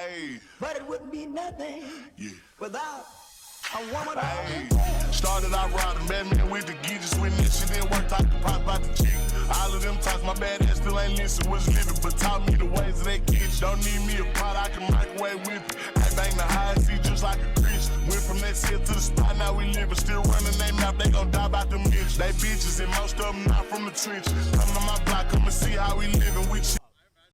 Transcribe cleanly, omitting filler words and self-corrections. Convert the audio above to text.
Ayy. But it wouldn't be nothing without a woman. Ayy. Started out riding Batman with the geezers. When this shit didn't work, talk to pop about the chick. All of them talks, my bad ass still ain't listen. Was living, but taught me the ways of that kitchen. Don't need me a pot, I can microwave with it. I bang the high seat just like a Christian. Went from that set to the spot, now we living. Still running they mouth, they gon' die about them bitches. They bitches and most of them not from the trenches. Come to my block, come and see how we living. We